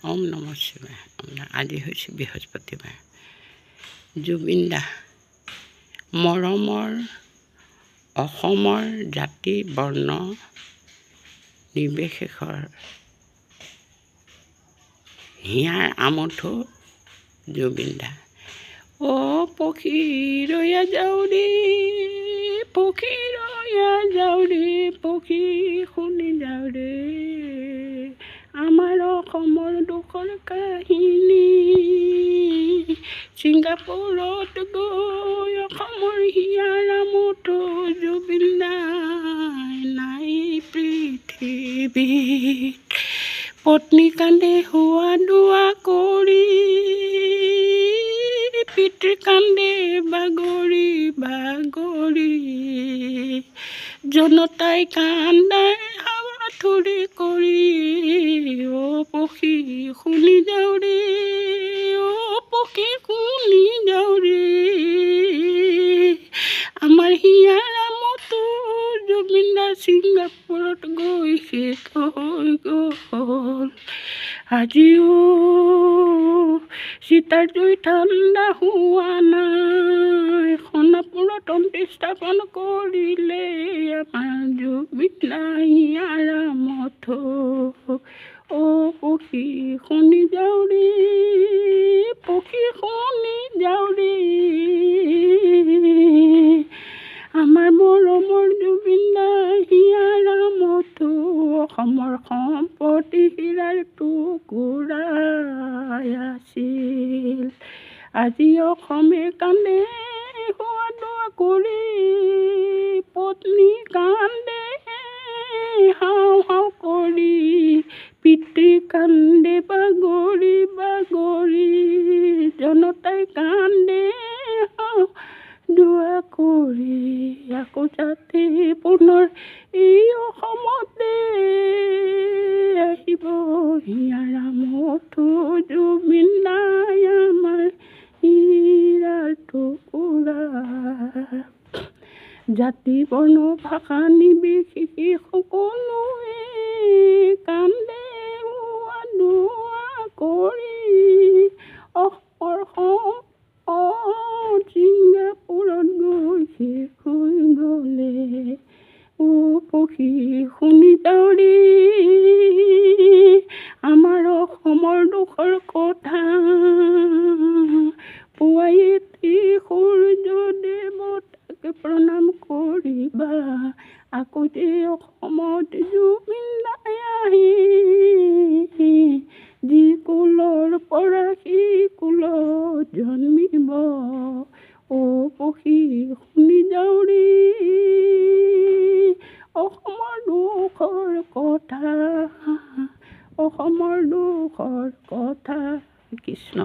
ওম নম শিৱায়। আজি হৈছে বৃহস্পতিবাৰ। জুবিন দা মৰমৰ অসমৰ জাতি বৰ্ণ নিৰ্বিশেষৰ হিয়াৰ আমঠু জুবিন দা। অ পক্ষী ৰৈয়া যাওঁ দে, পক্ষী ৰৈয়া যাওঁ দে, পক্ষী শুনি যাওঁ দে, আমাৰ অসমৰ দুখৰ কাহিনী। ছিংগাপুৰত গৈ অসমৰ হিয়াৰ আমঠু জুবিন দাই নাই পৃথিৱীত। পত্নী কান্দে হোৱা দোৱা কৰি, পিতৃ কান্দে বাগৰি বাগৰি, জনতাই কান্দাই হাবাথুৰি কৰি। অ পক্ষী শুনি যাওঁ ৰে, অ পক্ষী শুনি যাওঁ ৰে, আমাৰ হিয়াৰ আমঠু জুবিন দা ছিংগাপুৰত গৈ শেষ হৈ গ'ল। আজিও চিতাৰ জুই ঠাণ্ডা হোৱা নাই, সোণাপুৰত অন্ত্যস্থাপন কৰিলে আমাৰ জুবিন দা হিয়াৰ আমঠু। অ পক্ষী শুনি যাওঁ ৰে, পক্ষী শুনি যাওঁ ৰে, আমাৰ মৰমৰ জুবিন দা হিয়াৰ আমঠু অসমৰ সম্পত্তি হীৰাৰ টুকুৰাই আছিল। আজি অসমে কান্দে হোৱা দোৱা কৰি, পত্নী কান্দে হাও হাও কৰি, পিতৃ কান্দে বাগৰি বাগৰি, জনতাই কান্দে হাও দোৱা কৰি। আকৌ যাতে পুনৰ এই অসমতে আহিব হিয়াৰ আমঠু জুবিন দাই আমাৰ হীৰাৰ টুকুৰা। জাতি বৰ্ণ ভাষা নিৰ্বিশেষে সকলোৱে কান্দে হোৱা দোৱা কৰি, অসমৰ ছিংগাপুৰত গৈ শেষ হৈ গ'লে। অ পক্ষী শুনি যাওঁ ৰে, আমাৰ অসমৰ দুখৰ কথা। পুৱাই এটি সূৰ্য দেৱতাক প্ৰণাম কৰিবা, আকৌ যে অসমত জুবিন দাই আহি, যি কুলৰ পৰা সেই কুলত জন্মিব। অ পক্ষী শুনি যাওঁ ৰে, অসমৰ দুখৰ কথা, অসমৰ দুখৰ কথা। কৃষ্ণ।